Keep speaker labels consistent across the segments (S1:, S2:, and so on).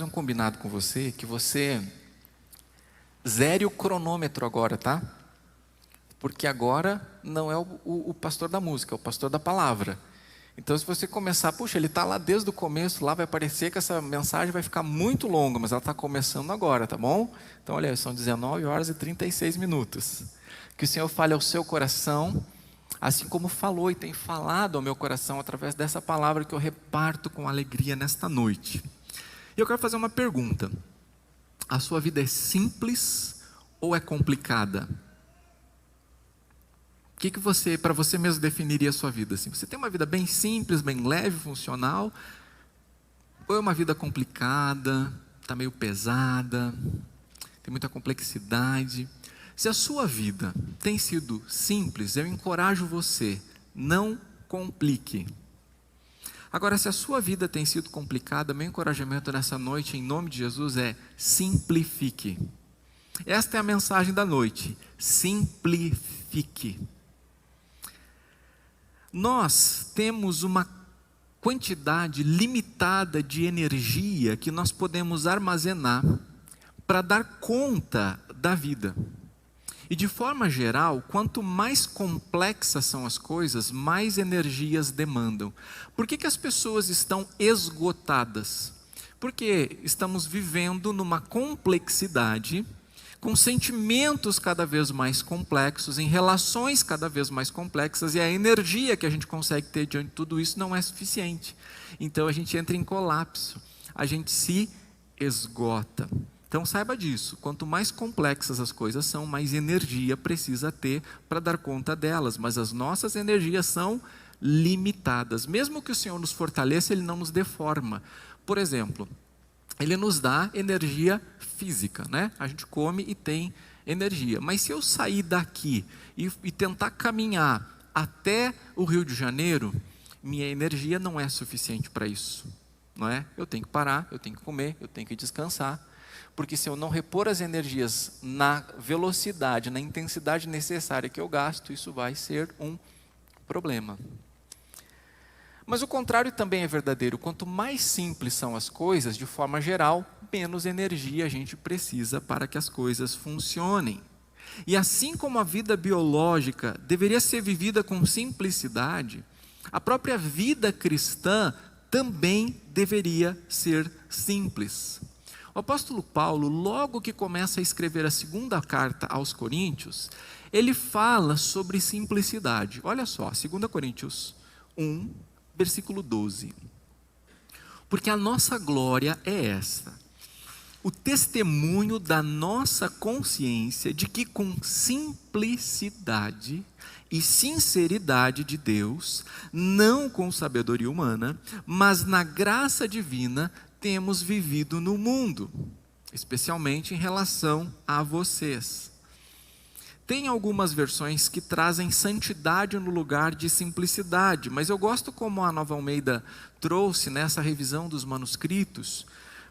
S1: Um combinado com você que você zere o cronômetro agora, tá? Porque agora não é o pastor da música, é o pastor da palavra. Então, se você começar, puxa, ele está lá desde o começo, lá vai parecer que essa mensagem vai ficar muito longa, mas ela está começando agora, tá bom? Então, olha, são 19 horas e 36 minutos. Que o Senhor fale ao seu coração, assim como falou e tem falado ao meu coração através dessa palavra que eu reparto com alegria nesta noite. E eu quero fazer uma pergunta: a sua vida é simples ou é complicada? O que você, para você mesmo, definiria a sua vida assim? Você tem uma vida bem simples, bem leve, funcional? Ou é uma vida complicada, está meio pesada, tem muita complexidade? Se a sua vida tem sido simples, eu encorajo você, não complique. Agora, se a sua vida tem sido complicada, meu encorajamento nessa noite, em nome de Jesus, é simplifique. Esta é a mensagem da noite: simplifique. Nós temos uma quantidade limitada de energia que nós podemos armazenar para dar conta da vida. E de forma geral, quanto mais complexas são as coisas, mais energias demandam. Por que as pessoas estão esgotadas? Porque estamos vivendo numa complexidade, com sentimentos cada vez mais complexos, em relações cada vez mais complexas, e a energia que a gente consegue ter diante de tudo isso não é suficiente. Então a gente entra em colapso, a gente se esgota. Então saiba disso, quanto mais complexas as coisas são, mais energia precisa ter para dar conta delas, mas as nossas energias são limitadas. Mesmo que o Senhor nos fortaleça, Ele não nos deforma. Por exemplo, Ele nos dá energia física, né? A gente come e tem energia, mas se eu sair daqui e tentar caminhar até o Rio de Janeiro, minha energia não é suficiente para isso, não é? Eu tenho que parar, eu tenho que comer, eu tenho que descansar. Porque se eu não repor as energias na velocidade, na intensidade necessária que eu gasto, isso vai ser um problema. Mas o contrário também é verdadeiro. Quanto mais simples são as coisas, de forma geral, menos energia a gente precisa para que as coisas funcionem. E assim como a vida biológica deveria ser vivida com simplicidade, a própria vida cristã também deveria ser simples. O apóstolo Paulo, logo que começa a escrever a segunda carta aos Coríntios, ele fala sobre simplicidade. Olha só, 2 Coríntios 1, versículo 12. Porque a nossa glória é esta: o testemunho da nossa consciência de que com simplicidade e sinceridade de Deus, não com sabedoria humana, mas na graça divina, temos vivido no mundo, especialmente em relação a vocês. Tem algumas versões que trazem santidade no lugar de simplicidade, mas eu gosto como a Nova Almeida trouxe nessa revisão dos manuscritos,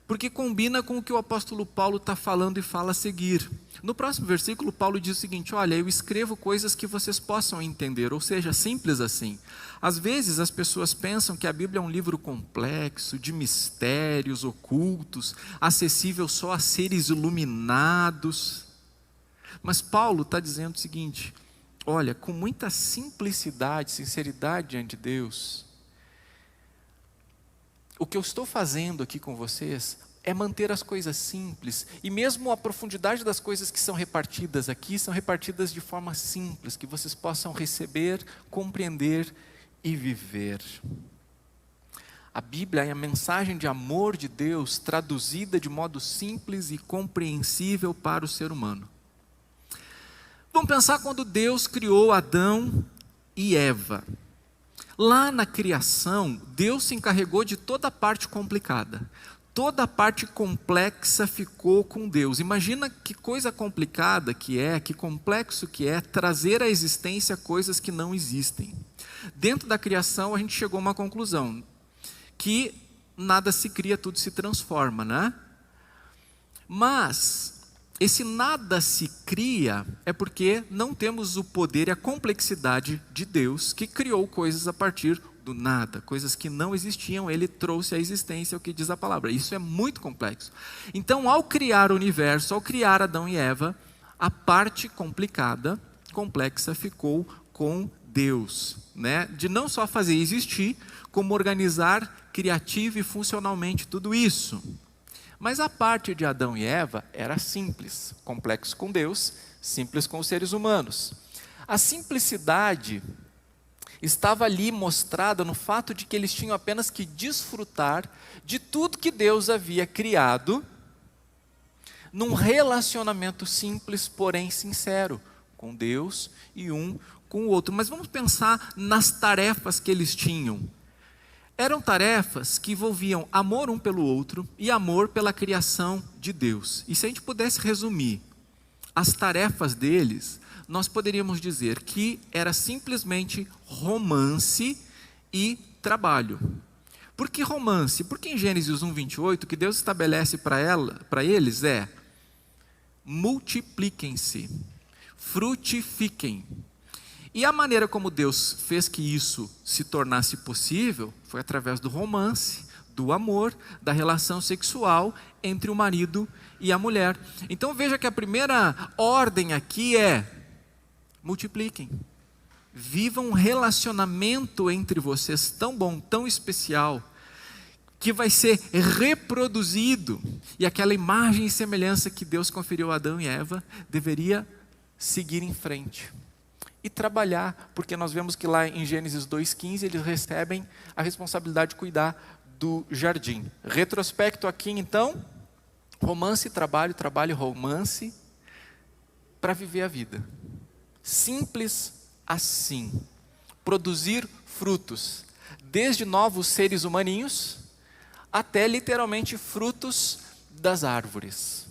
S1: porque combina com o que o apóstolo Paulo está falando e fala a seguir. No próximo versículo, Paulo diz o seguinte: olha, eu escrevo coisas que vocês possam entender, ou seja, simples assim. Às vezes as pessoas pensam que a Bíblia é um livro complexo, de mistérios ocultos, acessível só a seres iluminados. Mas Paulo está dizendo o seguinte: olha, com muita simplicidade, sinceridade diante de Deus, o que eu estou fazendo aqui com vocês é manter as coisas simples, e mesmo a profundidade das coisas que são repartidas aqui, são repartidas de forma simples, que vocês possam receber, compreender e viver. A Bíblia é a mensagem de amor de Deus, traduzida de modo simples e compreensível para o ser humano. Vamos pensar quando Deus criou Adão e Eva. Lá na criação, Deus se encarregou de toda a parte complicada. Toda a parte complexa ficou com Deus. Imagina que coisa complicada que é, que complexo que é trazer à existência coisas que não existem. Dentro da criação a gente chegou a uma conclusão, que nada se cria, tudo se transforma, né? Mas esse nada se cria é porque não temos o poder e a complexidade de Deus, que criou coisas a partir do nada, coisas que não existiam, ele trouxe à existência o que diz a palavra. Isso é muito complexo. Então, ao criar o universo, ao criar Adão e Eva, a parte complexa ficou com Deus, né? De não só fazer existir, como organizar criativa e funcionalmente tudo isso. Mas a parte de Adão e Eva era simples, complexo com Deus, simples com os seres humanos. A simplicidade estava ali mostrada no fato de que eles tinham apenas que desfrutar de tudo que Deus havia criado, num relacionamento simples, porém sincero, com Deus e um com o outro. Mas vamos pensar nas tarefas que eles tinham. Eram tarefas que envolviam amor um pelo outro e amor pela criação de Deus. E se a gente pudesse resumir as tarefas deles, nós poderíamos dizer que era simplesmente romance e trabalho. Por que romance? Porque em Gênesis 1:28, o que Deus estabelece para eles é: multipliquem-se, frutifiquem. E a maneira como Deus fez que isso se tornasse possível foi através do romance, do amor, da relação sexual entre o marido e a mulher. Então veja que a primeira ordem aqui é: multipliquem. Vivam um relacionamento entre vocês tão bom, tão especial, que vai ser reproduzido. E aquela imagem e semelhança que Deus conferiu a Adão e Eva deveria seguir em frente. E trabalhar, porque nós vemos que lá em Gênesis 2:15 eles recebem a responsabilidade de cuidar do jardim. Retrospecto aqui então, romance, trabalho, trabalho, romance, para viver a vida. Simples assim. Produzir frutos, desde novos seres humaninhos, até literalmente frutos das árvores.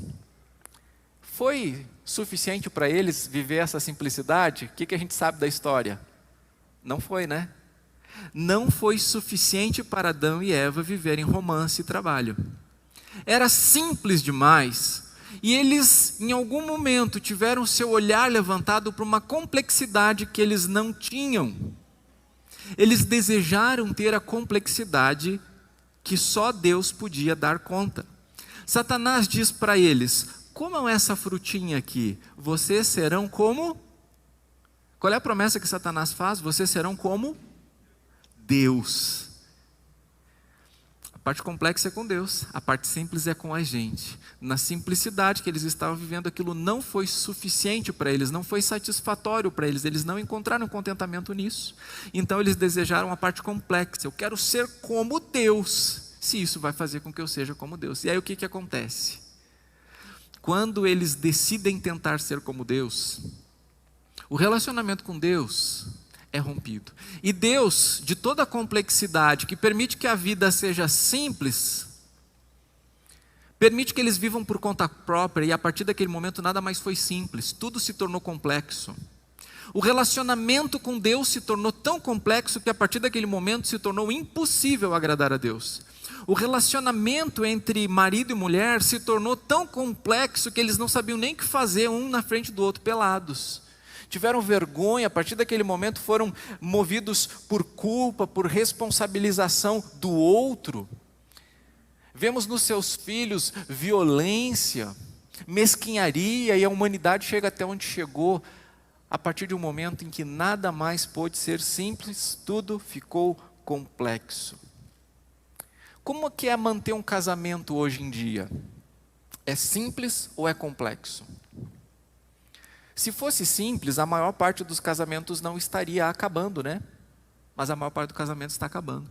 S1: Foi suficiente para eles viver essa simplicidade? O que a gente sabe da história? Não foi, né? Não foi suficiente para Adão e Eva viverem romance e trabalho. Era simples demais. E eles, em algum momento, tiveram seu olhar levantado para uma complexidade que eles não tinham. Eles desejaram ter a complexidade que só Deus podia dar conta. Satanás diz para eles: comam essa frutinha aqui, vocês serão como... Qual é a promessa que Satanás faz? Vocês serão como Deus. A parte complexa é com Deus, a parte simples é com a gente. Na simplicidade que eles estavam vivendo, aquilo não foi suficiente para eles, não foi satisfatório para eles, eles não encontraram contentamento nisso. Então eles desejaram a parte complexa: eu quero ser como Deus, se isso vai fazer com que eu seja como Deus. E aí o que acontece? Quando eles decidem tentar ser como Deus, o relacionamento com Deus é rompido. E Deus, de toda a complexidade, que permite que a vida seja simples, permite que eles vivam por conta própria, e a partir daquele momento nada mais foi simples, tudo se tornou complexo. O relacionamento com Deus se tornou tão complexo que a partir daquele momento se tornou impossível agradar a Deus. O relacionamento entre marido e mulher se tornou tão complexo que eles não sabiam nem o que fazer, um na frente do outro, pelados. Tiveram vergonha, a partir daquele momento foram movidos por culpa, por responsabilização do outro. Vemos nos seus filhos violência, mesquinharia, e a humanidade chega até onde chegou, a partir de um momento em que nada mais pôde ser simples, tudo ficou complexo. Como que é manter um casamento hoje em dia? É simples ou é complexo? Se fosse simples, a maior parte dos casamentos não estaria acabando, né? Mas a maior parte do casamento está acabando.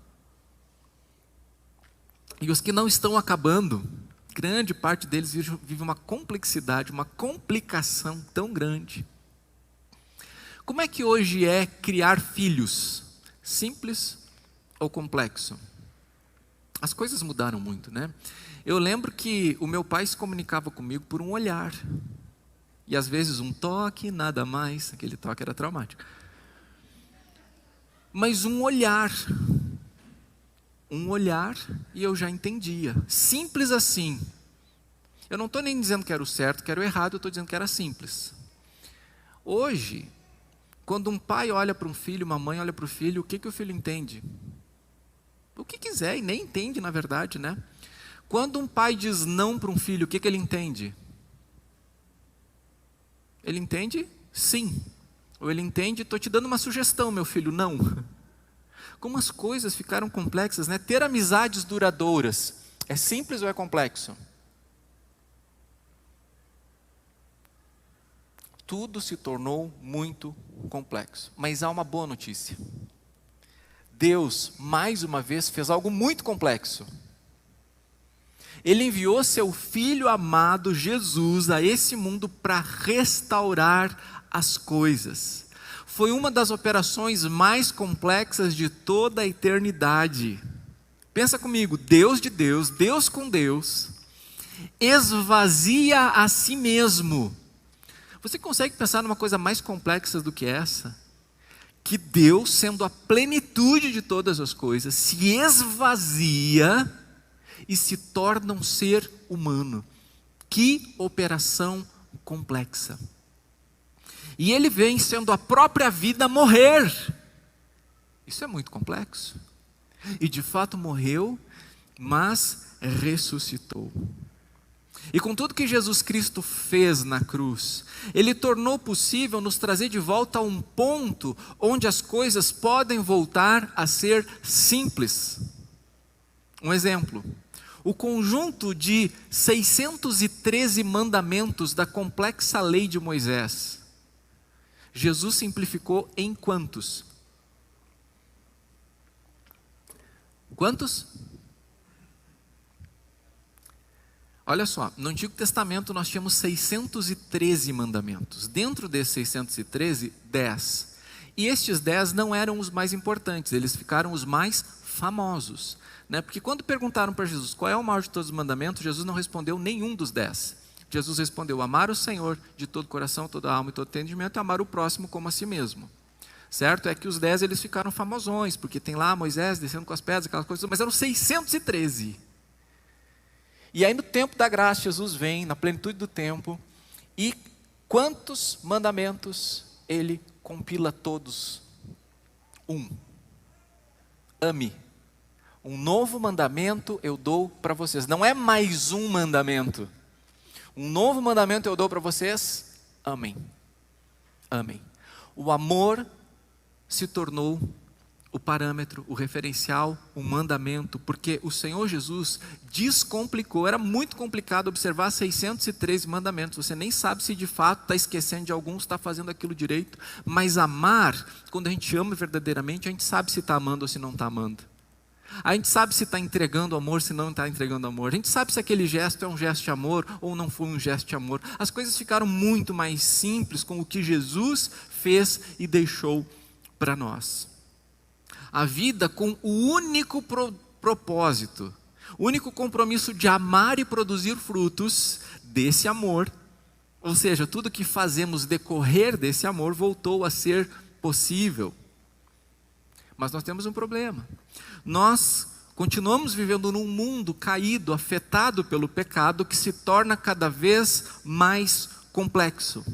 S1: E os que não estão acabando, grande parte deles vive uma complexidade, uma complicação tão grande. Como é que hoje é criar filhos? Simples ou complexo? As coisas mudaram muito, né? Eu lembro que o meu pai se comunicava comigo por um olhar. E às vezes um toque, nada mais. Aquele toque era traumático. Mas um olhar e eu já entendia. Simples assim. Eu não estou nem dizendo que era o certo, que era o errado, eu estou dizendo que era simples. Hoje, quando um pai olha para um filho, uma mãe olha para o filho, o que o filho entende? o que quiser e nem entende na verdade, né? Quando um pai diz não para um filho, o que ele entende? Ele entende sim. Ou ele entende, estou te dando uma sugestão, meu filho, não. Como as coisas ficaram complexas, né? Ter amizades duradouras é simples ou é complexo? Tudo se tornou muito complexo. Mas há uma boa notícia. Deus, mais uma vez, fez algo muito complexo. Ele enviou seu Filho amado, Jesus, a esse mundo para restaurar as coisas. Foi uma das operações mais complexas de toda a eternidade. Pensa comigo, Deus de Deus, Deus com Deus, esvazia a si mesmo. Você consegue pensar numa coisa mais complexa do que essa? Que Deus, sendo a plenitude de todas as coisas, se esvazia e se torna um ser humano. Que operação complexa. E ele vem sendo a própria vida morrer. Isso é muito complexo. E de fato morreu, mas ressuscitou. E com tudo que Jesus Cristo fez na cruz, Ele tornou possível nos trazer de volta a um ponto onde as coisas podem voltar a ser simples. Um exemplo, o conjunto de 613 mandamentos da complexa lei de Moisés, Jesus simplificou em quantos? Quantos? Olha só, no Antigo Testamento nós tínhamos 613 mandamentos. Dentro desses 613, 10. E estes 10 não eram os mais importantes, eles ficaram os mais famosos. Né? Porque quando perguntaram para Jesus qual é o maior de todos os mandamentos, Jesus não respondeu nenhum dos 10. Jesus respondeu: amar o Senhor de todo o coração, toda a alma e todo o entendimento, e amar o próximo como a si mesmo. Certo? É que os 10 eles ficaram famosões, porque tem lá Moisés descendo com as pedras, aquelas coisas, mas eram 613. E aí no tempo da graça, Jesus vem, na plenitude do tempo, e quantos mandamentos Ele compila todos? Ame. Um novo mandamento eu dou para vocês. Não é mais um mandamento. Um novo mandamento eu dou para vocês. Amem. Amem. O amor se tornou o parâmetro, o referencial, o mandamento, porque o Senhor Jesus descomplicou. Era muito complicado observar 613 mandamentos. Você nem sabe se de fato está esquecendo de alguns, está fazendo aquilo direito. Mas amar, quando a gente ama verdadeiramente, a gente sabe se está amando ou se não está amando. A gente sabe se está entregando amor, se não está entregando amor. A gente sabe se aquele gesto é um gesto de amor ou não foi um gesto de amor. As coisas ficaram muito mais simples com o que Jesus fez e deixou para nós. A vida com o único propósito, o único compromisso de amar e produzir frutos desse amor. Ou seja, tudo que fazemos decorrer desse amor voltou a ser possível. Mas nós temos um problema. Nós continuamos vivendo num mundo caído, afetado pelo pecado, que se torna cada vez mais complexo.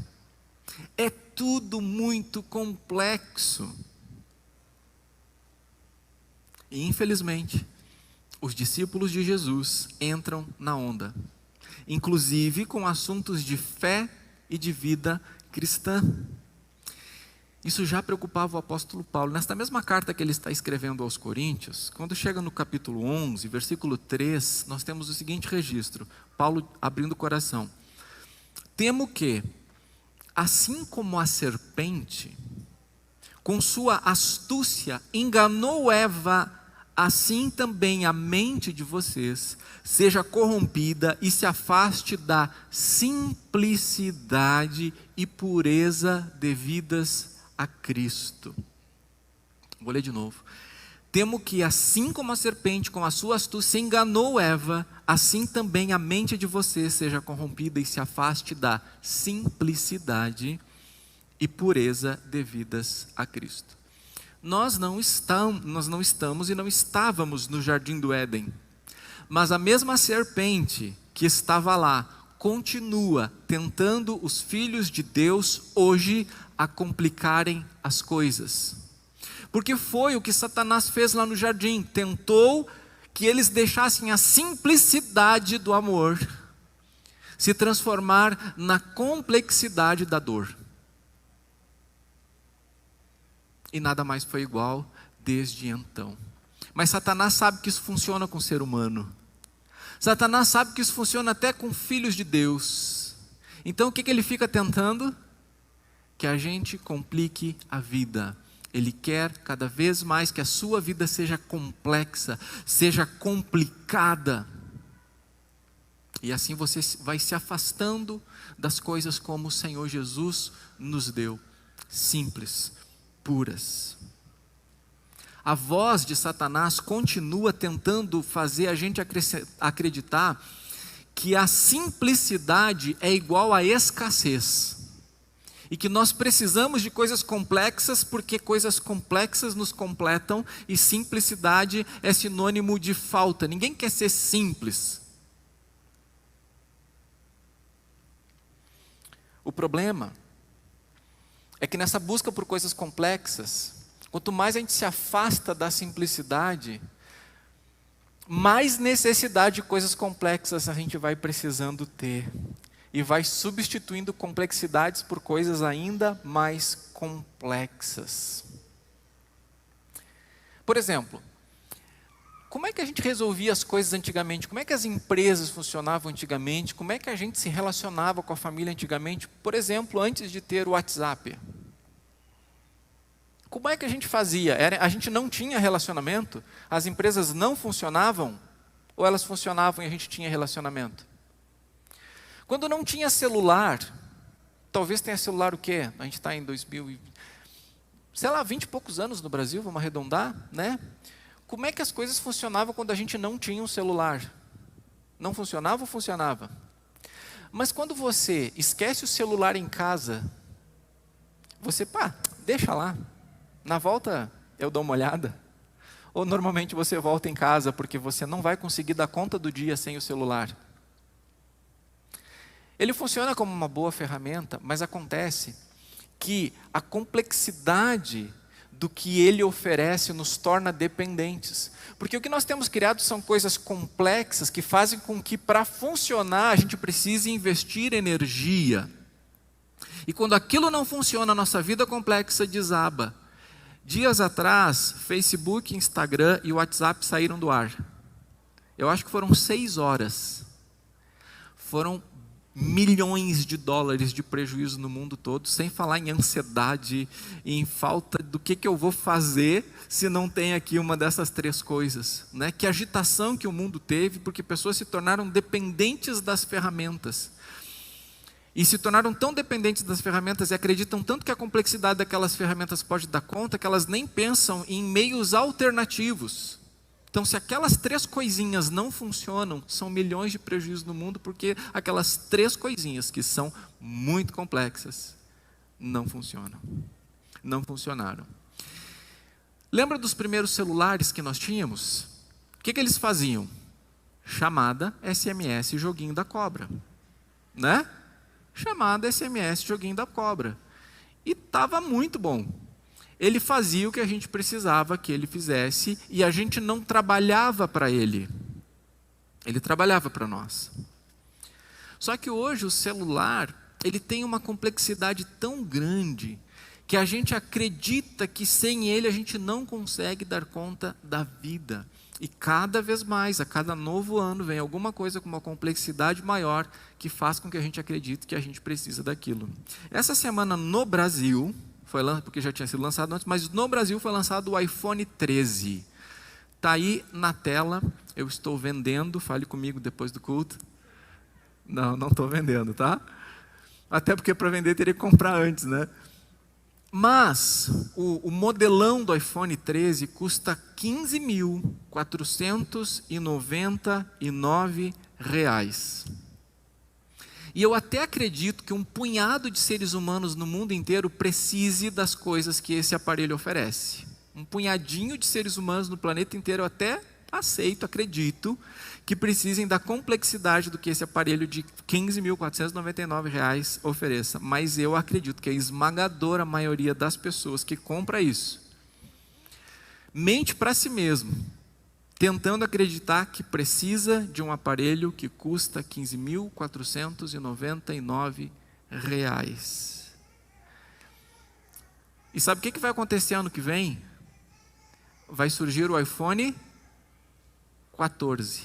S1: É tudo muito complexo. E infelizmente, os discípulos de Jesus entram na onda, inclusive com assuntos de fé e de vida cristã. Isso já preocupava o apóstolo Paulo. Nesta mesma carta que ele está escrevendo aos Coríntios, quando chega no capítulo 11, versículo 3, nós temos o seguinte registro, Paulo abrindo o coração: temo que, assim como a serpente, com sua astúcia, enganou Eva, assim também a mente de vocês seja corrompida e se afaste da simplicidade e pureza devidas a Cristo. Vou ler de novo. Temo que assim como a serpente com a sua astúcia enganou Eva, assim também a mente de vocês seja corrompida e se afaste da simplicidade e pureza devidas a Cristo. Nós não estamos e não estávamos no jardim do Éden, mas a mesma serpente que estava lá continua tentando os filhos de Deus hoje a complicarem as coisas. Porque foi o que Satanás fez lá no jardim. Tentou que eles deixassem a simplicidade do amor se transformar na complexidade da dor. E nada mais foi igual desde então. Mas Satanás sabe que isso funciona com o ser humano. Satanás sabe que isso funciona até com filhos de Deus. Então o que ele fica tentando? Que a gente complique a vida. Ele quer cada vez mais que a sua vida seja complexa, seja complicada. E assim você vai se afastando das coisas como o Senhor Jesus nos deu. Simples, puras. A voz de Satanás continua tentando fazer a gente acreditar que a simplicidade é igual à escassez. E que nós precisamos de coisas complexas porque coisas complexas nos completam e simplicidade é sinônimo de falta. Ninguém quer ser simples. O problema é que nessa busca por coisas complexas, quanto mais a gente se afasta da simplicidade, mais necessidade de coisas complexas a gente vai precisando ter. E vai substituindo complexidades por coisas ainda mais complexas. Por exemplo, como é que a gente resolvia as coisas antigamente? Como é que as empresas funcionavam antigamente? Como é que a gente se relacionava com a família antigamente? Por exemplo, antes de ter o WhatsApp. Como é que a gente fazia? A gente não tinha relacionamento? As empresas não funcionavam? Ou elas funcionavam e a gente tinha relacionamento? Quando não tinha celular, talvez tenha celular o quê? A gente está em 2000, sei lá, 20 e poucos anos no Brasil, vamos arredondar, né? Como é que as coisas funcionavam quando a gente não tinha um celular? Não funcionava ou funcionava? Mas quando você esquece o celular em casa, você, deixa lá. Na volta eu dou uma olhada. Ou normalmente você volta em casa porque você não vai conseguir dar conta do dia sem o celular. Ele funciona como uma boa ferramenta, mas acontece que a complexidade do que ele oferece nos torna dependentes. Porque o que nós temos criado são coisas complexas que fazem com que para funcionar a gente precise investir energia. E quando aquilo não funciona, a nossa vida complexa desaba. Dias atrás, Facebook, Instagram e WhatsApp saíram do ar. Eu acho que foram 6 horas. Foram milhões de dólares de prejuízo no mundo todo, sem falar em ansiedade, em falta do que eu vou fazer se não tem aqui uma dessas 3 coisas, né? Que agitação que o mundo teve, porque pessoas se tornaram dependentes das ferramentas. E se tornaram tão dependentes das ferramentas e acreditam tanto que a complexidade daquelas ferramentas pode dar conta, que elas nem pensam em meios alternativos. Então, se aquelas 3 coisinhas não funcionam, são milhões de prejuízos no mundo, porque aquelas 3 coisinhas que são muito complexas, não funcionam. Não funcionaram. Lembra dos primeiros celulares que nós tínhamos? O que eles faziam? Chamada, SMS, joguinho da cobra. Né? Chamada, SMS, joguinho da cobra. E estava muito bom. Ele fazia o que a gente precisava que ele fizesse e a gente não trabalhava para ele. Ele trabalhava para nós. Só que hoje o celular, ele tem uma complexidade tão grande que a gente acredita que sem ele a gente não consegue dar conta da vida. E cada vez mais, a cada novo ano, vem alguma coisa com uma complexidade maior que faz com que a gente acredite que a gente precisa daquilo. Essa semana no Brasil, porque já tinha sido lançado antes, mas no Brasil foi lançado o iPhone 13. Está aí na tela, eu estou vendendo, fale comigo depois do culto. Não estou vendendo, tá? Até porque para vender teria que comprar antes, né? Mas o modelão do iPhone 13 custa R$ 15.499. E eu até acredito que um punhado de seres humanos no mundo inteiro precise das coisas que esse aparelho oferece. Um punhadinho de seres humanos no planeta inteiro eu até aceito, acredito, que precisem da complexidade do que esse aparelho de R$ 15.499 ofereça. Mas eu acredito que a esmagadora maioria das pessoas que compra isso mente para si mesmo, tentando acreditar que precisa de um aparelho que custa R$ 15.499. E sabe o que vai acontecer ano que vem? Vai surgir o iPhone 14,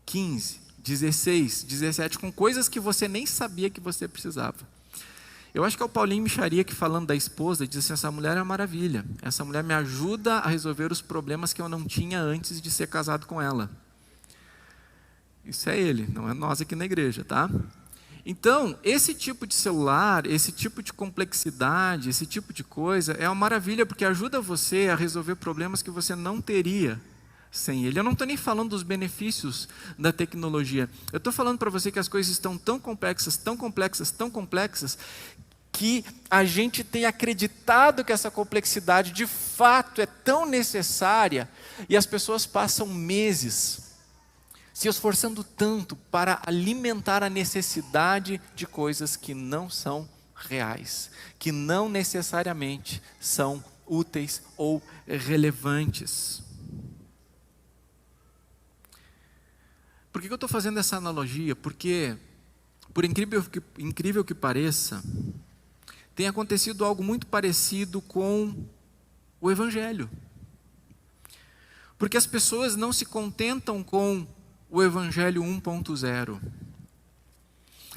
S1: 15, 16, 17, com coisas que você nem sabia que você precisava. Eu acho que é o Paulinho Micharia que, falando da esposa, diz assim: essa mulher é uma maravilha, essa mulher me ajuda a resolver os problemas que eu não tinha antes de ser casado com ela. Isso é ele, não é nós aqui na igreja, tá? Então, esse tipo de celular, esse tipo de complexidade, esse tipo de coisa é uma maravilha, porque ajuda você a resolver problemas que você não teria sem ele. Eu não estou nem falando dos benefícios da tecnologia. Eu estou falando para você que as coisas estão tão complexas, tão complexas, tão complexas, que a gente tem acreditado que essa complexidade de fato é tão necessária, e as pessoas passam meses se esforçando tanto para alimentar a necessidade de coisas que não são reais, que não necessariamente são úteis ou relevantes. Por que eu estou fazendo essa analogia? Porque, por incrível que pareça, tem acontecido algo muito parecido com o Evangelho. Porque as pessoas não se contentam com o Evangelho 1.0.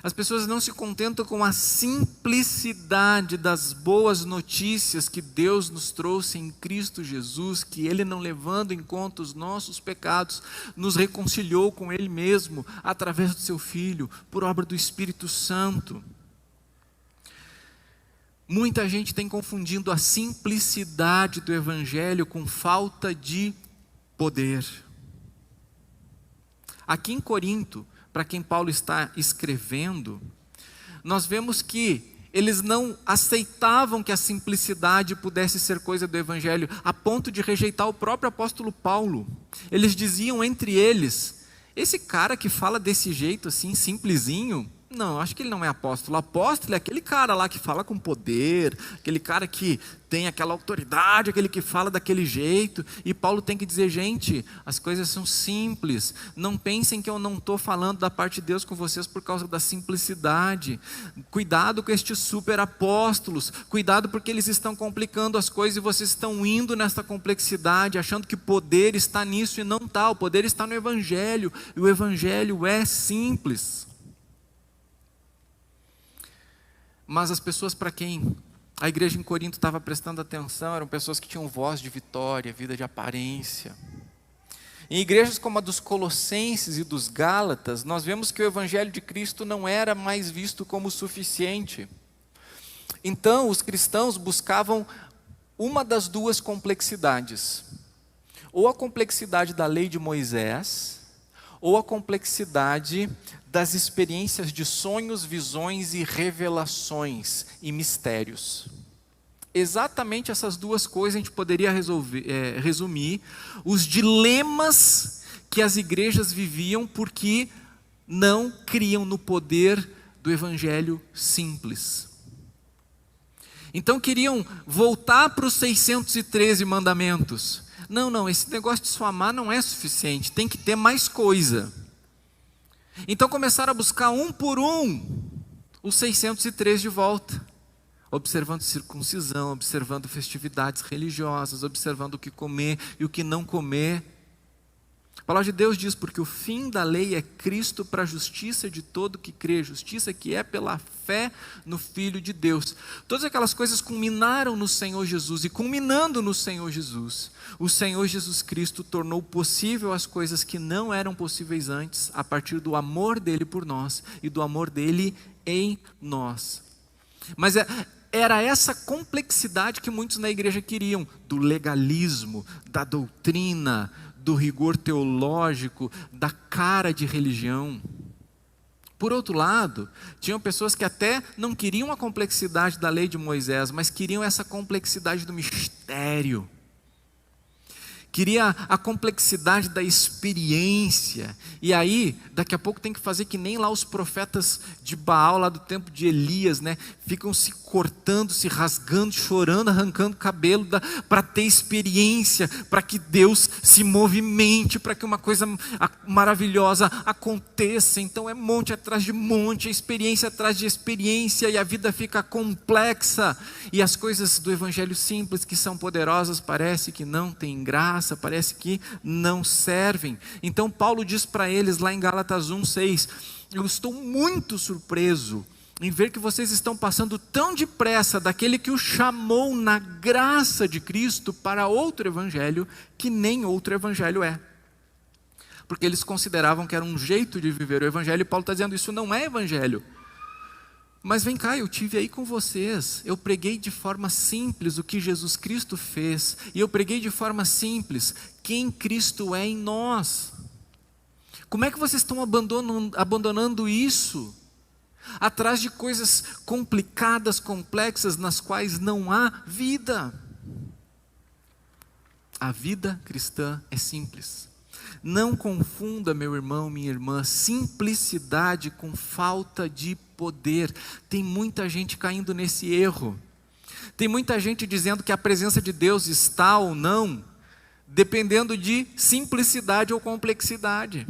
S1: As pessoas não se contentam com a simplicidade das boas notícias que Deus nos trouxe em Cristo Jesus, que Ele, não levando em conta os nossos pecados, nos reconciliou com Ele mesmo, através do Seu Filho, por obra do Espírito Santo. Muita gente tem confundindo a simplicidade do Evangelho com falta de poder. Aqui em Corinto, para quem Paulo está escrevendo, nós vemos que eles não aceitavam que a simplicidade pudesse ser coisa do Evangelho, a ponto de rejeitar o próprio apóstolo Paulo. Eles diziam entre eles: esse cara que fala desse jeito assim, simplesinho, não, acho que ele não é apóstolo. Apóstolo é aquele cara lá que fala com poder, aquele cara que tem aquela autoridade, aquele que fala daquele jeito. E Paulo tem que dizer: gente, as coisas são simples. Não pensem que eu não estou falando da parte de Deus com vocês por causa da simplicidade. Cuidado com estes super apóstolos. Cuidado, porque eles estão complicando as coisas e vocês estão indo nessa complexidade, achando que o poder está nisso, e não está. O poder está no Evangelho, e o Evangelho é simples. Mas as pessoas para quem a igreja em Corinto estava prestando atenção eram pessoas que tinham voz de vitória, vida de aparência. Em igrejas como a dos Colossenses e dos Gálatas, nós vemos que o Evangelho de Cristo não era mais visto como suficiente. Então, os cristãos buscavam uma das duas complexidades: ou a complexidade da lei de Moisés, ou a complexidade das experiências de sonhos, visões e revelações e mistérios. Exatamente essas duas coisas a gente poderia resumir os dilemas que as igrejas viviam, porque não criam no poder do Evangelho simples. Então queriam voltar para os 613 mandamentos. Não, esse negócio de só amar não é suficiente, tem que ter mais coisa. Então começaram a buscar um por um os 603 de volta, observando circuncisão, observando festividades religiosas, observando o que comer e o que não comer. A palavra de Deus diz: porque o fim da lei é Cristo para a justiça de todo que crê, justiça que é pela fé no Filho de Deus. Todas aquelas coisas culminaram no Senhor Jesus, e culminando no Senhor Jesus, o Senhor Jesus Cristo tornou possível as coisas que não eram possíveis antes, a partir do amor dele por nós e do amor dele em nós. Mas era essa complexidade que muitos na igreja queriam, do legalismo, da doutrina, do rigor teológico, da cara de religião. Por outro lado, tinham pessoas que até não queriam a complexidade da lei de Moisés, mas queriam essa complexidade do mistério. queria a complexidade da experiência. E aí, daqui a pouco tem que fazer que nem lá os profetas de Baal, lá do tempo de Elias, né? Ficam se cortando, se rasgando, chorando, arrancando cabelo para ter experiência, para que Deus se movimente, para que uma coisa maravilhosa aconteça. Então é monte atrás de monte, experiência atrás de experiência, e a vida fica complexa. E as coisas do evangelho simples, que são poderosas, parece que não têm graça, parece que não servem. Então Paulo diz para eles lá em Gálatas 1:6, eu estou muito surpreso em ver que vocês estão passando tão depressa daquele que o chamou na graça de Cristo para outro evangelho, que nem outro evangelho é. Porque eles consideravam que era um jeito de viver o evangelho, e Paulo está dizendo, isso não é evangelho. Mas vem cá, eu tive aí com vocês, eu preguei de forma simples o que Jesus Cristo fez, e eu preguei de forma simples quem Cristo é em nós. Como é que vocês estão abandonando isso? Atrás de coisas complicadas, complexas, nas quais não há vida. A vida cristã é simples. Não confunda, meu irmão, minha irmã, simplicidade com falta de poder. Tem muita gente caindo nesse erro. Tem muita gente dizendo que a presença de Deus está ou não, dependendo de simplicidade ou complexidade.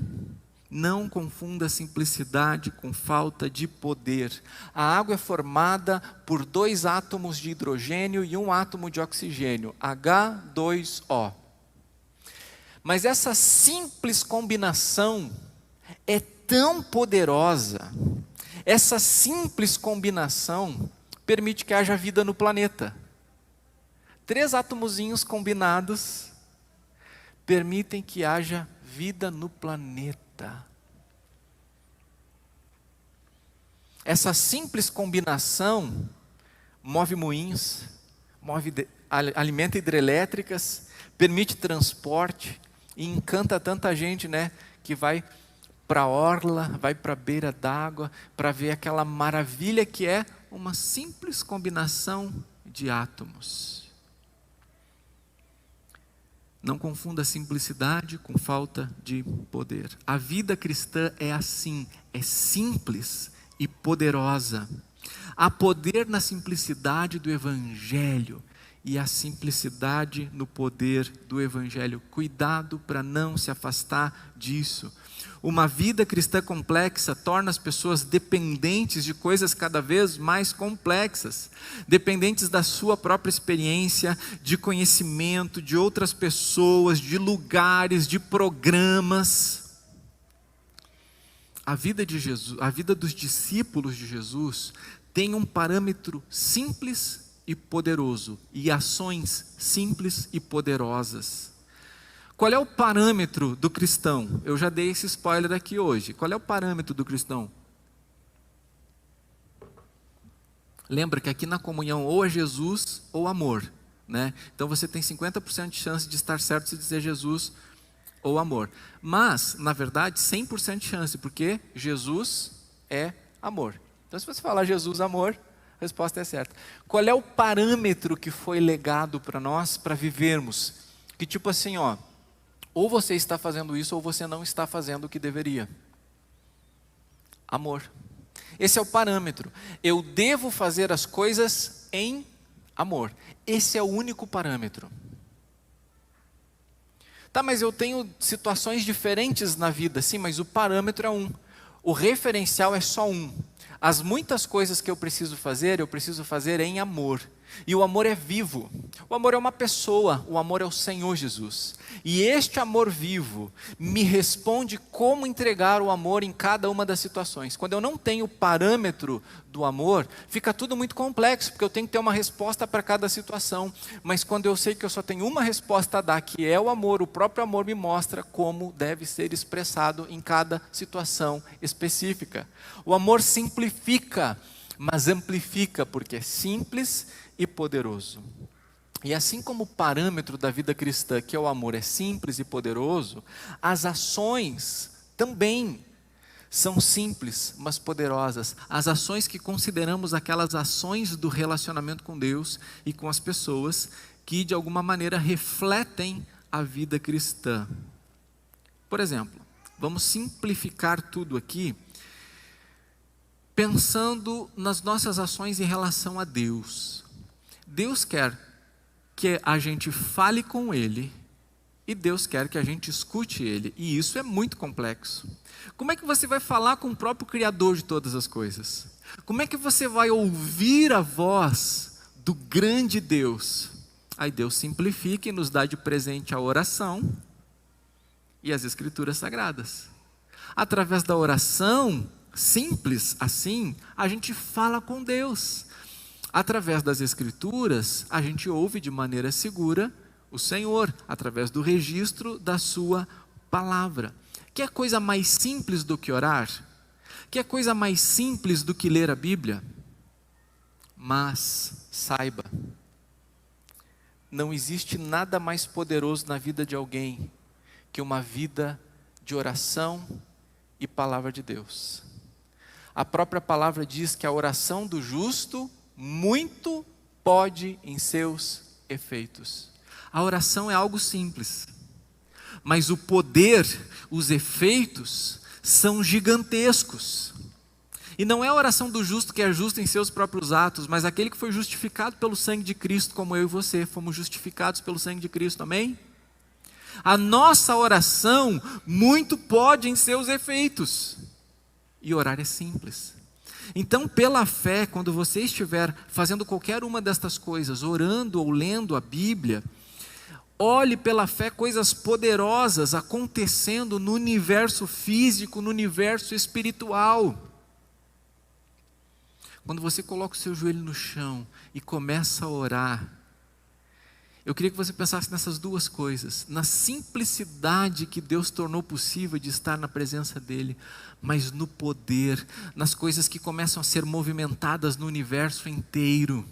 S1: Não confunda simplicidade com falta de poder. A água é formada por 2 átomos de hidrogênio e 1 átomo de oxigênio, H2O. Mas essa simples combinação é tão poderosa, essa simples combinação permite que haja vida no planeta. 3 átomozinhos combinados permitem que haja vida no planeta. Essa simples combinação move moinhos, alimenta hidrelétricas, permite transporte e encanta tanta gente, né, que vai para a orla, vai para a beira d'água, para ver aquela maravilha que é uma simples combinação de átomos. Não confunda simplicidade com falta de poder. A vida cristã é assim, é simples e poderosa. Há poder na simplicidade do evangelho e a simplicidade no poder do evangelho. Cuidado para não se afastar disso. Uma vida cristã complexa torna as pessoas dependentes de coisas cada vez mais complexas, dependentes da sua própria experiência, de conhecimento, de outras pessoas, de lugares, de programas. A vida de Jesus, a vida dos discípulos de Jesus tem um parâmetro simples e poderoso, e ações simples e poderosas. Qual é o parâmetro do cristão? Eu já dei esse spoiler aqui hoje. Qual é o parâmetro do cristão? Lembra que aqui na comunhão ou é Jesus ou amor, né? Então você tem 50% de chance de estar certo se dizer Jesus ou amor. Mas, na verdade, 100% de chance, porque Jesus é amor. Então se você falar Jesus, amor, a resposta é certa. Qual é o parâmetro que foi legado para nós, para vivermos? Que tipo assim, ó, ou você está fazendo isso, ou você não está fazendo o que deveria. Amor. Esse é o parâmetro. Eu devo fazer as coisas em amor. Esse é o único parâmetro. Tá, mas eu tenho situações diferentes na vida. Sim, mas o parâmetro é um. O referencial é só um. As muitas coisas que eu preciso fazer em amor. E o amor é vivo. O amor é uma pessoa, o amor é o Senhor Jesus. E este amor vivo me responde como entregar o amor em cada uma das situações. Quando eu não tenho o parâmetro do amor, fica tudo muito complexo, porque eu tenho que ter uma resposta para cada situação. Mas quando eu sei que eu só tenho uma resposta a dar, que é o amor, o próprio amor me mostra como deve ser expressado em cada situação específica. O amor simplifica, mas amplifica, porque é simples e poderoso. E assim como o parâmetro da vida cristã, que é o amor, é simples e poderoso, as ações também são simples, mas poderosas. As ações que consideramos aquelas ações do relacionamento com Deus e com as pessoas, que de alguma maneira refletem a vida cristã. Por exemplo, vamos simplificar tudo aqui, pensando nas nossas ações em relação a Deus. Deus quer que a gente fale com Ele e Deus quer que a gente escute Ele. E isso é muito complexo. Como é que você vai falar com o próprio Criador de todas as coisas? Como é que você vai ouvir a voz do grande Deus? Aí Deus simplifica e nos dá de presente a oração e as Escrituras Sagradas. Através da oração, simples assim, a gente fala com Deus. Através das Escrituras, a gente ouve de maneira segura o Senhor, através do registro da sua palavra. Quer coisa mais simples do que orar? Quer coisa mais simples do que ler a Bíblia? Mas saiba, não existe nada mais poderoso na vida de alguém que uma vida de oração e palavra de Deus. A própria palavra diz que a oração do justo muito pode em seus efeitos. A oração é algo simples, mas o poder, os efeitos são gigantescos. E não é a oração do justo que é justo em seus próprios atos, mas aquele que foi justificado pelo sangue de Cristo, como eu e você fomos justificados pelo sangue de Cristo, amém? A nossa oração muito pode em seus efeitos. E orar é simples. Então, pela fé, quando você estiver fazendo qualquer uma destas coisas, orando ou lendo a Bíblia, olhe pela fé coisas poderosas acontecendo no universo físico, no universo espiritual. Quando você coloca o seu joelho no chão e começa a orar, eu queria que você pensasse nessas duas coisas, na simplicidade que Deus tornou possível de estar na presença dEle, mas no poder, nas coisas que começam a ser movimentadas no universo inteiro,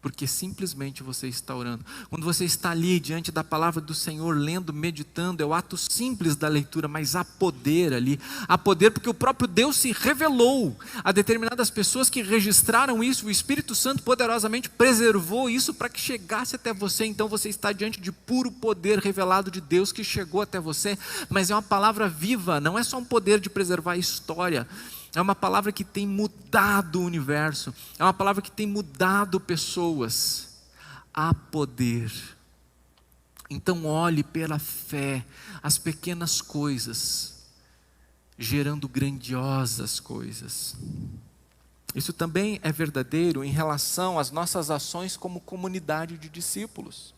S1: porque simplesmente você está orando. Quando você está ali diante da palavra do Senhor, lendo, meditando, é o ato simples da leitura, mas há poder ali, há poder porque o próprio Deus se revelou a determinadas pessoas que registraram isso, o Espírito Santo poderosamente preservou isso para que chegasse até você. Então você está diante de puro poder revelado de Deus que chegou até você, mas é uma palavra viva, não é só um poder de preservar a história. É uma palavra que tem mudado o universo, é uma palavra que tem mudado pessoas. Há poder. Então olhe pela fé as pequenas coisas, gerando grandiosas coisas. Isso também é verdadeiro em relação às nossas ações como comunidade de discípulos.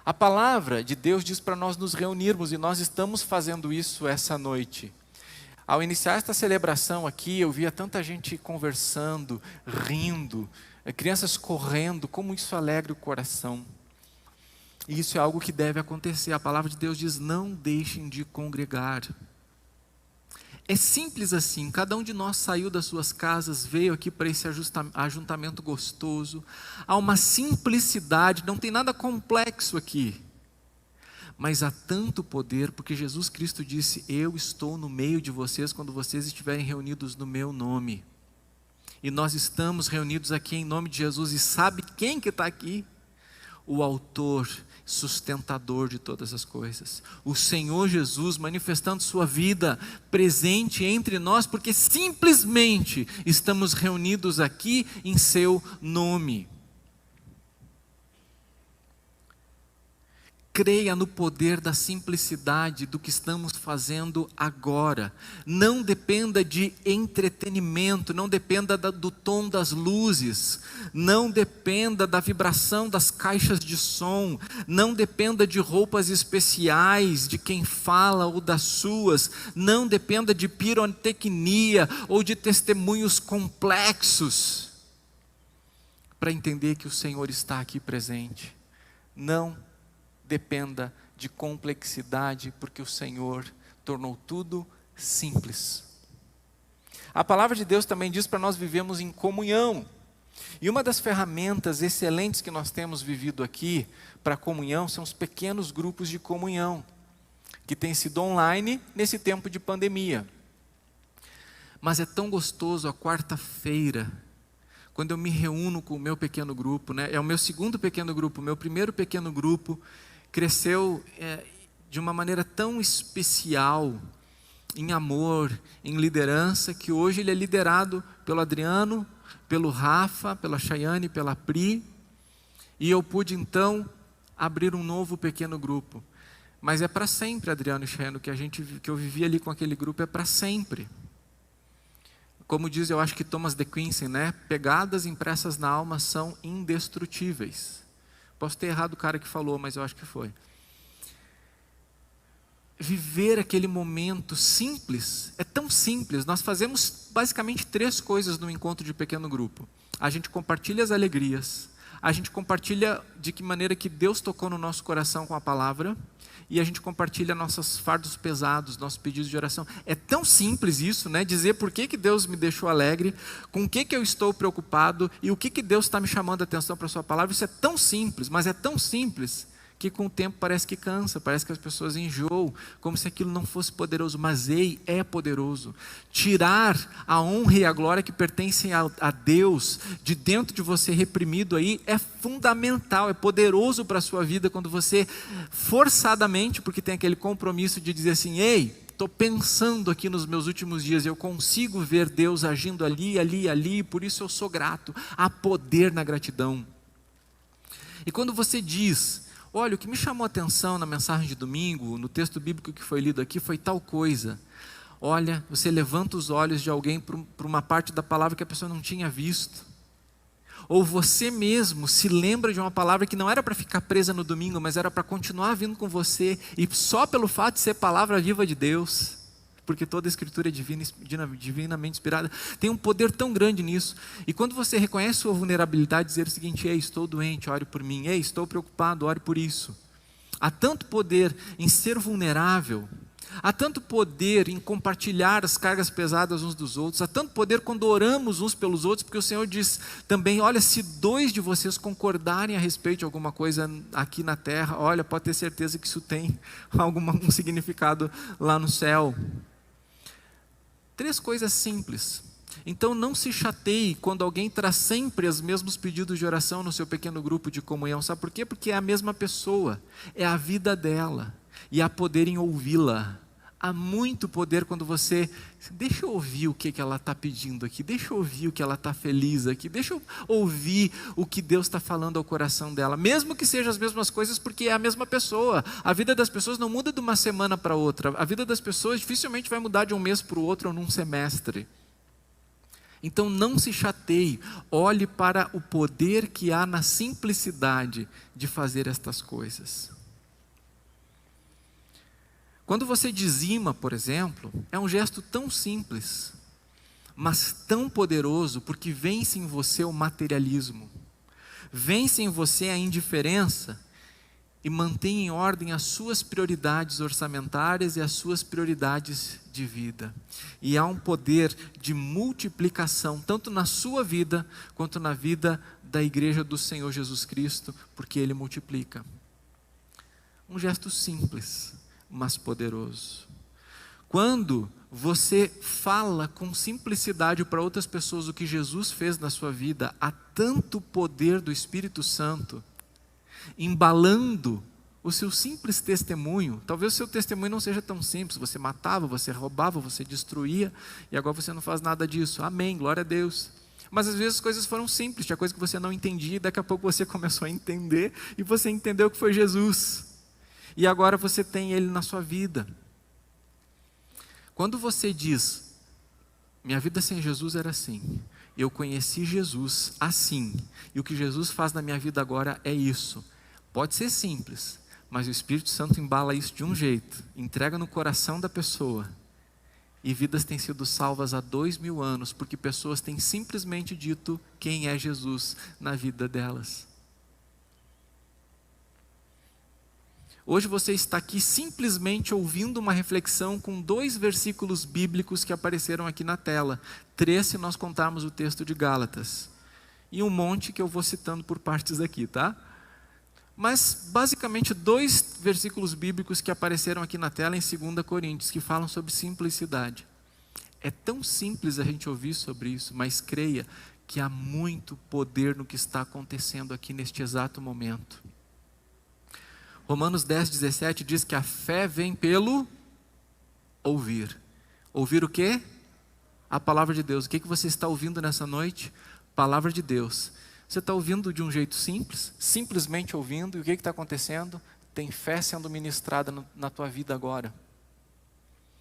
S1: A palavra de Deus diz para nós nos reunirmos, e nós estamos fazendo isso essa noite. Ao iniciar esta celebração aqui, eu via tanta gente conversando, rindo, crianças correndo, como isso alegra o coração. E isso é algo que deve acontecer. A palavra de Deus diz: não deixem de congregar. É simples assim, cada um de nós saiu das suas casas, veio aqui para esse ajuntamento gostoso. Há uma simplicidade, não tem nada complexo aqui. Mas há tanto poder, porque Jesus Cristo disse: eu estou no meio de vocês quando vocês estiverem reunidos no meu nome. E nós estamos reunidos aqui em nome de Jesus, e sabe quem que está aqui? O autor, sustentador de todas as coisas, o Senhor Jesus manifestando sua vida presente entre nós, porque simplesmente estamos reunidos aqui em seu nome. Creia no poder da simplicidade do que estamos fazendo agora. Não dependa de entretenimento, não dependa do tom das luzes, não dependa da vibração das caixas de som, não dependa de roupas especiais de quem fala ou das suas, não dependa de pirotecnia ou de testemunhos complexos para entender que o Senhor está aqui presente. Não dependa de complexidade, porque o Senhor tornou tudo simples. A palavra de Deus também diz para nós vivemos em comunhão. E uma das ferramentas excelentes que nós temos vivido aqui para comunhão são os pequenos grupos de comunhão, que têm sido online nesse tempo de pandemia. Mas é tão gostoso a quarta-feira, quando eu me reúno com o meu pequeno grupo, né? É o meu segundo pequeno grupo, meu primeiro pequeno grupo. cresceu de uma maneira tão especial, em amor, em liderança, que hoje ele é liderado pelo Adriano, pelo Rafa, pela Chayane, pela Pri, e eu pude então abrir um novo pequeno grupo. Mas é para sempre, Adriano e Chayane, que eu vivi ali com aquele grupo é para sempre. Como diz, eu acho que Thomas de Quincey, né? Pegadas impressas na alma são indestrutíveis. Posso ter errado o cara que falou, mas eu acho que foi. Viver aquele momento simples, é tão simples. Nós fazemos basicamente 3 coisas no encontro de pequeno grupo. A gente compartilha as alegrias, a gente compartilha de que maneira que Deus tocou no nosso coração com a palavra, e a gente compartilha nossos fardos pesados, nossos pedidos de oração. É tão simples isso, né? Dizer por que Deus me deixou alegre, com o que eu estou preocupado, e o que Deus está me chamando a atenção para a sua palavra. Isso é tão simples, mas é tão simples, que com o tempo parece que cansa, parece que as pessoas enjoam, como se aquilo não fosse poderoso. Mas ei, é poderoso. Tirar a honra e a glória que pertencem a Deus de dentro de você reprimido aí é fundamental, é poderoso para a sua vida, quando você forçadamente, porque tem aquele compromisso de dizer assim: ei, estou pensando aqui nos meus últimos dias, eu consigo ver Deus agindo ali, ali, ali, por isso eu sou grato. Há poder na gratidão. E quando você diz: olha, o que me chamou a atenção na mensagem de domingo, no texto bíblico que foi lido aqui, foi tal coisa. Olha, você levanta os olhos de alguém para uma parte da palavra que a pessoa não tinha visto. Ou você mesmo se lembra de uma palavra que não era para ficar presa no domingo, mas era para continuar vindo com você, e só pelo fato de ser palavra viva de Deus, porque toda a escritura é divinamente inspirada, tem um poder tão grande nisso. E quando você reconhece sua vulnerabilidade, dizer o seguinte: ei, estou doente, ore por mim. Ei, estou preocupado, ore por isso. Há tanto poder em ser vulnerável, há tanto poder em compartilhar as cargas pesadas uns dos outros, há tanto poder quando oramos uns pelos outros, porque o Senhor diz também: olha, se 2 de vocês concordarem a respeito de alguma coisa aqui na terra, olha, pode ter certeza que isso tem um significado lá no céu. 3 coisas simples. Então não se chateie quando alguém traz sempre os mesmos pedidos de oração no seu pequeno grupo de comunhão. Sabe por quê? Porque é a mesma pessoa, é a vida dela, e há poder em ouvi-la. Há muito poder quando você: deixa eu ouvir o que ela está pedindo aqui, deixa eu ouvir o que ela está feliz aqui, deixa eu ouvir o que Deus está falando ao coração dela, mesmo que sejam as mesmas coisas, porque é a mesma pessoa. A vida das pessoas não muda de uma semana para outra, a vida das pessoas dificilmente vai mudar de um mês para o outro ou num semestre. Então não se chateie, olhe para o poder que há na simplicidade de fazer estas coisas. Quando você dizima, por exemplo, é um gesto tão simples, mas tão poderoso, porque vence em você o materialismo, vence em você a indiferença e mantém em ordem as suas prioridades orçamentárias e as suas prioridades de vida. E há um poder de multiplicação, tanto na sua vida, quanto na vida da igreja do Senhor Jesus Cristo, porque Ele multiplica. Um gesto simples, mas poderoso. Quando você fala com simplicidade para outras pessoas o que Jesus fez na sua vida, há tanto poder do Espírito Santo embalando o seu simples testemunho. Talvez o seu testemunho não seja tão simples: você matava, você roubava, você destruía, e agora você não faz nada disso. Amém, glória a Deus. Mas às vezes as coisas foram simples, tinha coisa que você não entendia, e daqui a pouco você começou a entender, e você entendeu que foi Jesus. E agora você tem Ele na sua vida. Quando você diz: minha vida sem Jesus era assim, eu conheci Jesus assim, e o que Jesus faz na minha vida agora é isso. Pode ser simples, mas o Espírito Santo embala isso de um jeito, entrega no coração da pessoa, e vidas têm sido salvas há 2000 anos, porque pessoas têm simplesmente dito quem é Jesus na vida delas. Hoje você está aqui simplesmente ouvindo uma reflexão com 2 versículos bíblicos que apareceram aqui na tela. 3 se nós contarmos o texto de Gálatas. E um monte que eu vou citando por partes aqui, tá? Mas basicamente 2 versículos bíblicos que apareceram aqui na tela em 2 Coríntios, que falam sobre simplicidade. É tão simples a gente ouvir sobre isso, mas creia que há muito poder no que está acontecendo aqui neste exato momento. Romanos 10:17 diz que a fé vem pelo ouvir. Ouvir o quê? A palavra de Deus. O que você está ouvindo nessa noite? Palavra de Deus. Você está ouvindo de um jeito simples, simplesmente ouvindo, e o que está acontecendo? Tem fé sendo ministrada na tua vida agora.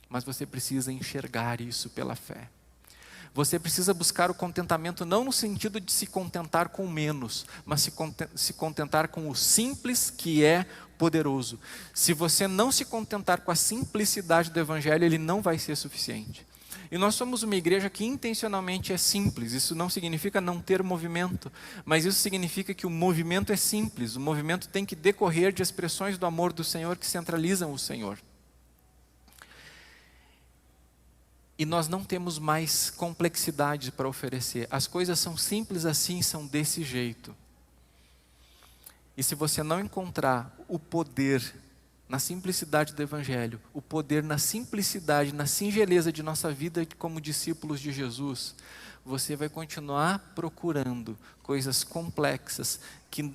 S1: Mas você precisa enxergar isso pela fé. Você precisa buscar o contentamento não no sentido de se contentar com menos, mas se contentar com o simples que é poderoso. Se você não se contentar com a simplicidade do Evangelho, ele não vai ser suficiente. E nós somos uma igreja que intencionalmente é simples. Isso não significa não ter movimento, mas isso significa que o movimento é simples. O movimento tem que decorrer de expressões do amor do Senhor que centralizam o Senhor. E nós não temos mais complexidade para oferecer. As coisas são simples assim, são desse jeito. E se você não encontrar o poder na simplicidade do Evangelho, o poder na simplicidade, na singeleza de nossa vida como discípulos de Jesus, você vai continuar procurando coisas complexas que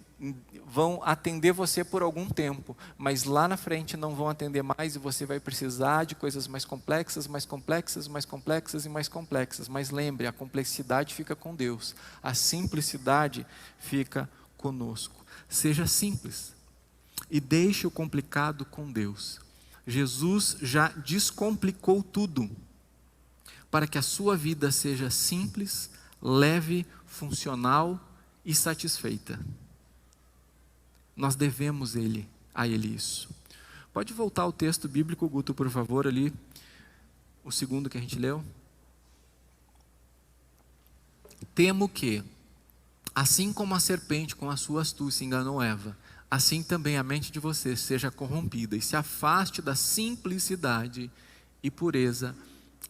S1: vão atender você por algum tempo, mas lá na frente não vão atender mais e você vai precisar de coisas mais complexas, mais complexas, mais complexas e mais complexas. Mas lembre, a complexidade fica com Deus, a simplicidade fica conosco. Seja simples e deixe o complicado com Deus. Jesus já descomplicou tudo para que a sua vida seja simples, leve, funcional e satisfeita. Nós devemos a Ele isso. Pode voltar ao texto bíblico, Guto, por favor, ali, o segundo que a gente leu. Temo que, assim como a serpente com a sua astúcia enganou Eva, assim também a mente de vocês seja corrompida e se afaste da simplicidade e pureza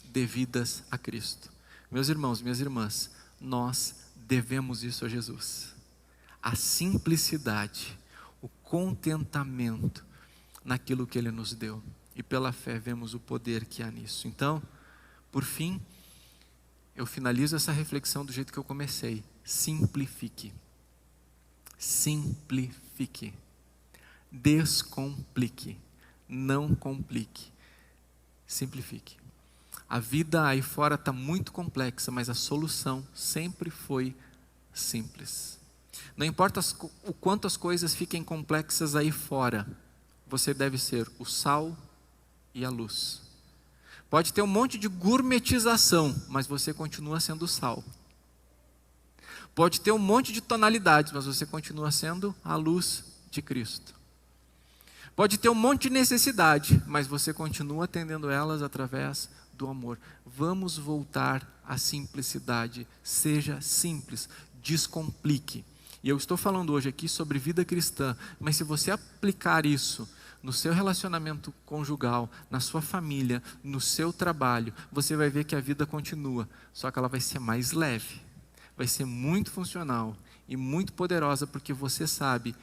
S1: devidas a Cristo. Meus irmãos, minhas irmãs, nós devemos isso a Jesus. A simplicidade, o contentamento naquilo que Ele nos deu. E pela fé vemos o poder que há nisso. Então, por fim, eu finalizo essa reflexão do jeito que eu comecei. Simplifique. Simplifique. Descomplique. Não complique. Simplifique. A vida aí fora está muito complexa, mas a solução sempre foi simples. Não importa o quanto as coisas fiquem complexas aí fora, você deve ser o sal e a luz. Pode ter um monte de gourmetização, mas você continua sendo o sal. Pode ter um monte de tonalidades, mas você continua sendo a luz de Cristo. Pode ter um monte de necessidade, mas você continua atendendo elas através do amor. Vamos voltar à simplicidade. Seja simples, descomplique. E eu estou falando hoje aqui sobre vida cristã, mas se você aplicar isso no seu relacionamento conjugal, na sua família, no seu trabalho, você vai ver que a vida continua, só que ela vai ser mais leve, vai ser muito funcional e muito poderosa, porque você sabe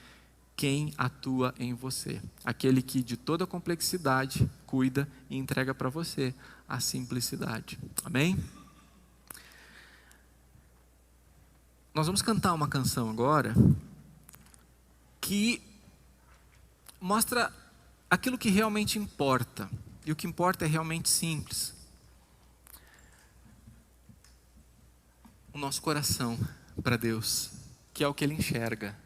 S1: quem atua em você, aquele que de toda a complexidade cuida e entrega para você a simplicidade. Amém? Nós vamos cantar uma canção agora que mostra aquilo que realmente importa, e o que importa é realmente simples. O nosso coração para Deus, que é o que Ele enxerga.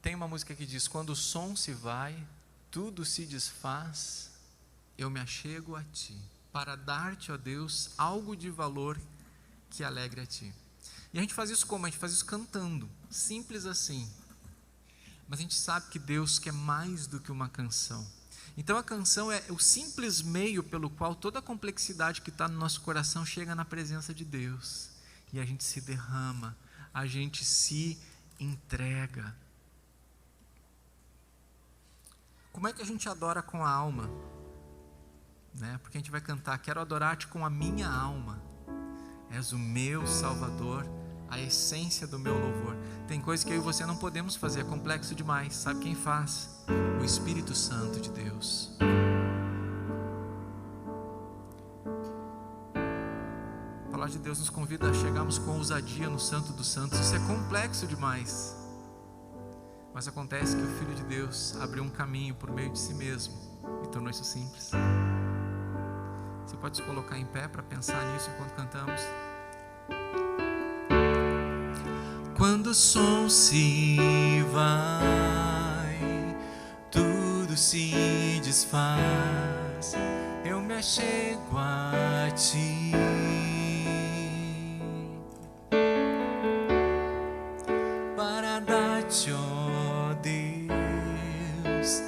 S1: Tem uma música que diz: quando o som se vai, tudo se desfaz, eu me achego a Ti, para dar-te, ó Deus, algo de valor que alegre a Ti. E a gente faz isso como? A gente faz isso cantando, simples assim. Mas a gente sabe que Deus quer mais do que uma canção. Então a canção é o simples meio pelo qual toda a complexidade que está no nosso coração chega na presença de Deus. E a gente se derrama, a gente se entrega. Como é que a gente adora com a alma? Porque a gente vai cantar: quero adorar-te com a minha alma. És o meu Salvador, a essência do meu louvor. Tem coisas que eu e você não podemos fazer, é complexo demais. Sabe quem faz? O Espírito Santo de Deus. A palavra de Deus nos convida a chegarmos com ousadia no Santo dos Santos. Isso é complexo demais. Mas acontece que o Filho de Deus abriu um caminho por meio de si mesmo e tornou isso simples. Você pode se colocar em pé para pensar nisso enquanto cantamos? Quando o som se vai, tudo se desfaz, eu me achego a ti. Para dar-te, ó Deus,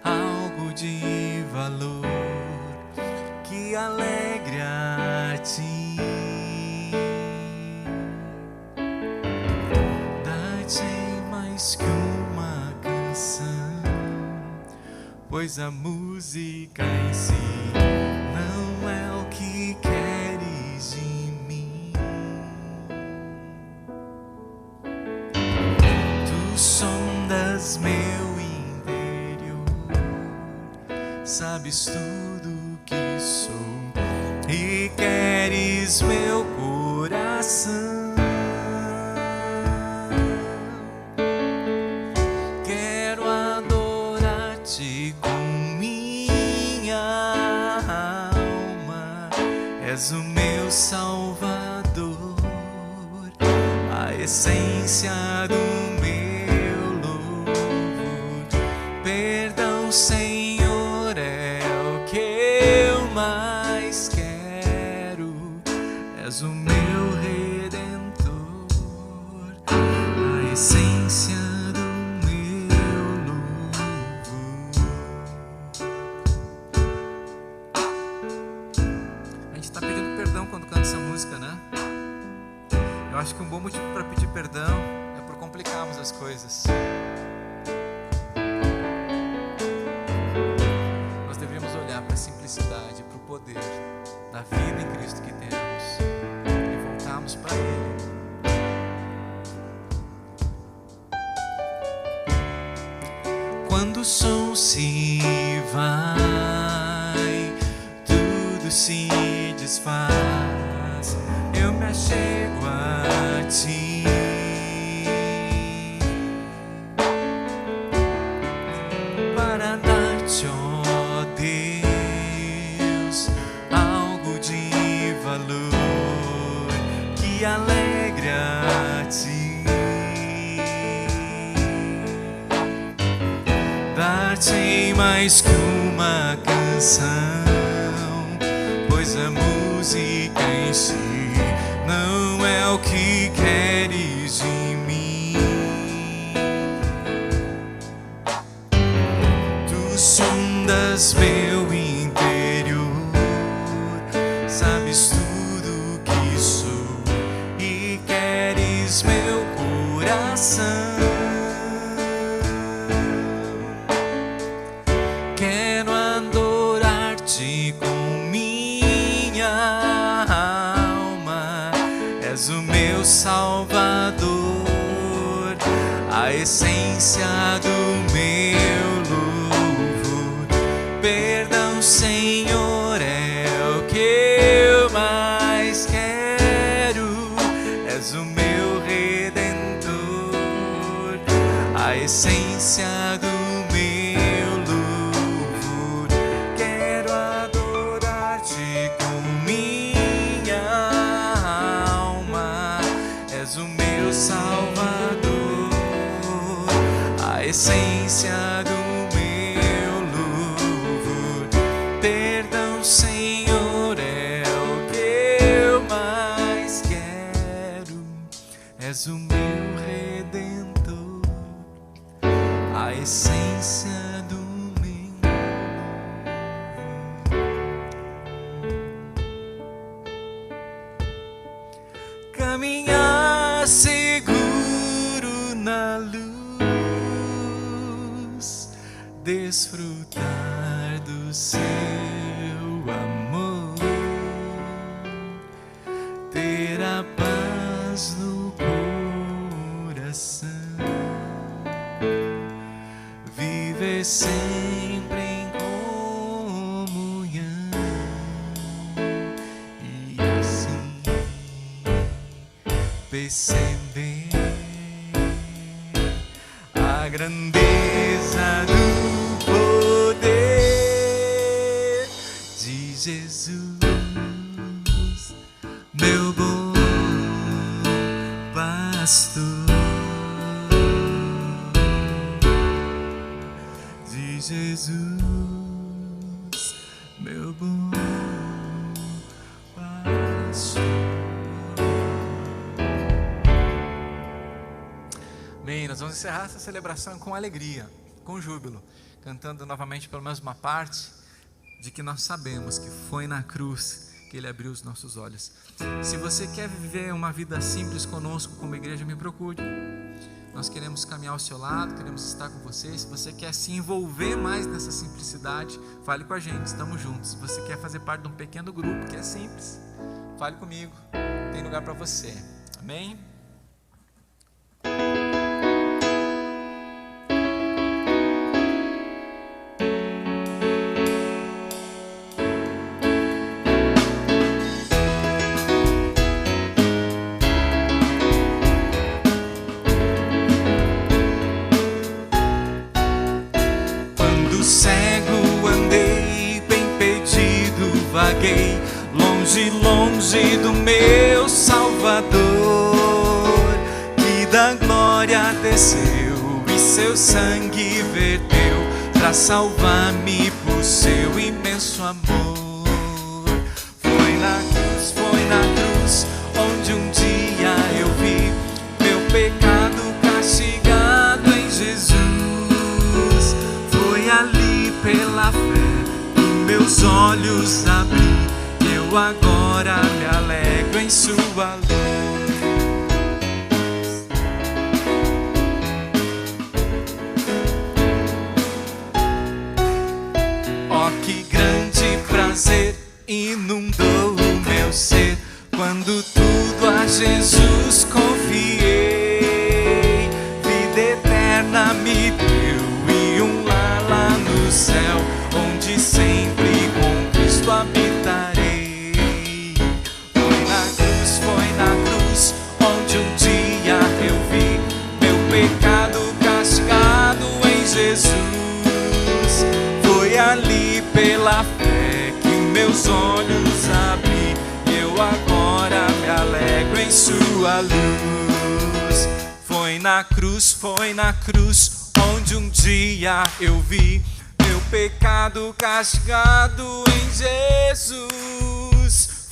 S1: algo de valor que alegre a ti. Dá-te mais que uma canção, pois a música em si não é o que queres de mim. Tu sondas meu interior, sabes tudo que sou e queres meu coração. Quero adorar-te com minha alma, és o meu Salvador, a essência do meu louvor. Perdão, Senhor, é o que eu mais quero, és o meu Redentor, a essência do meu louvor. A gente está pedindo perdão quando canta essa música, né? Eu acho que um bom motivo para pedir perdão é por complicarmos as coisas. Nós devemos olhar para a simplicidade, para o poder da vida em Cristo que temos e voltarmos para Ele. Quando o som se vai, tudo se desfaz, eu me achego a ti. Para dar-te, ó Deus, algo de valor que alegre a ti. Dar-te mais que uma canção, pois a música em si não é o que queres de mim. Tu sondas meu interior, sabes tudo que sou e queres meu coração. Quero adorar-te com minha alma, és o meu Salvador, a essência do meu louvor. Perdão, Senhor, é o que eu mais quero, és o meu Redentor, a essência do meu louvor. Quero adorar-te com minha alma, és o meu Salvador, a essência do meu louvor. Perdão, Senhor, é o que eu mais quero, és o meu Redentor, a essência do meu louvor. Caminhar seguro na luz, desfrutar do seu amor, ter a paz no coração, viver sempre em comunhão e assim perceber a grandeza Jesus, meu bom pastor, de Jesus, meu bom pastor. Bem, nós vamos encerrar essa celebração com alegria, com júbilo, cantando novamente pelo menos uma parte de que nós sabemos que foi na cruz que Ele abriu os nossos olhos. Se você quer viver uma vida simples conosco como igreja, me procure. Nós queremos caminhar ao seu lado, queremos estar com você. Se você quer se envolver mais nessa simplicidade, fale com a gente, estamos juntos. Se você quer fazer parte de um pequeno grupo que é simples, fale comigo, tem lugar para você. Amém? Longe, longe do meu Salvador, que da glória desceu e seu sangue verteu para salvar-me por seu imenso amor. Foi na cruz, onde um dia eu vi meu pecado castigado em Jesus. Foi ali pela fé que meus olhos abri. Eu agora me alegro em sua luz. Oh, que grande prazer inundou o meu ser quando tudo a Jesus confiei. Vida eterna me deu e um lar lá no céu, onde sempre com Cristo habitarei. Onde um dia eu vi meu pecado castigado em Jesus. Foi ali pela fé que meus olhos abri. Eu agora me alegro em sua luz. Foi na cruz, onde um dia eu vi meu pecado castigado em Jesus.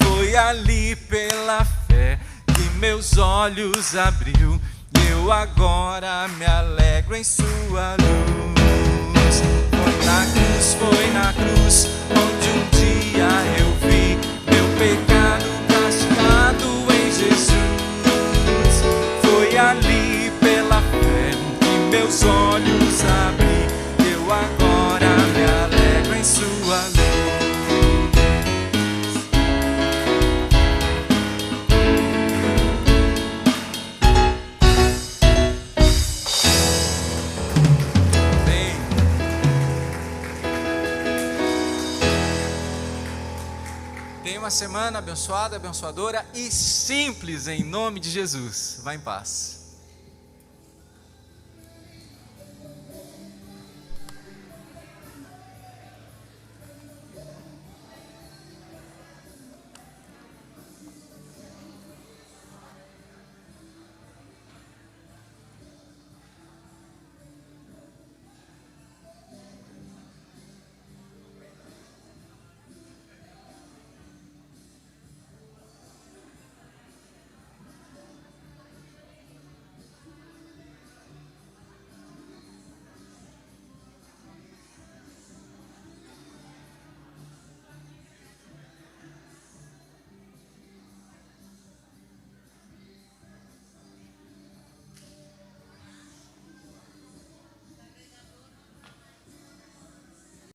S1: Foi ali pela fé que meus olhos abriu, e eu agora me alegro em sua luz. Foi na cruz, onde um dia eu vi meu pecado castigado em Jesus. Foi ali pela fé que meus olhos abri, eu agora me alegro em sua luz. Tenha uma semana abençoada, abençoadora e simples em nome de Jesus. Vá em paz.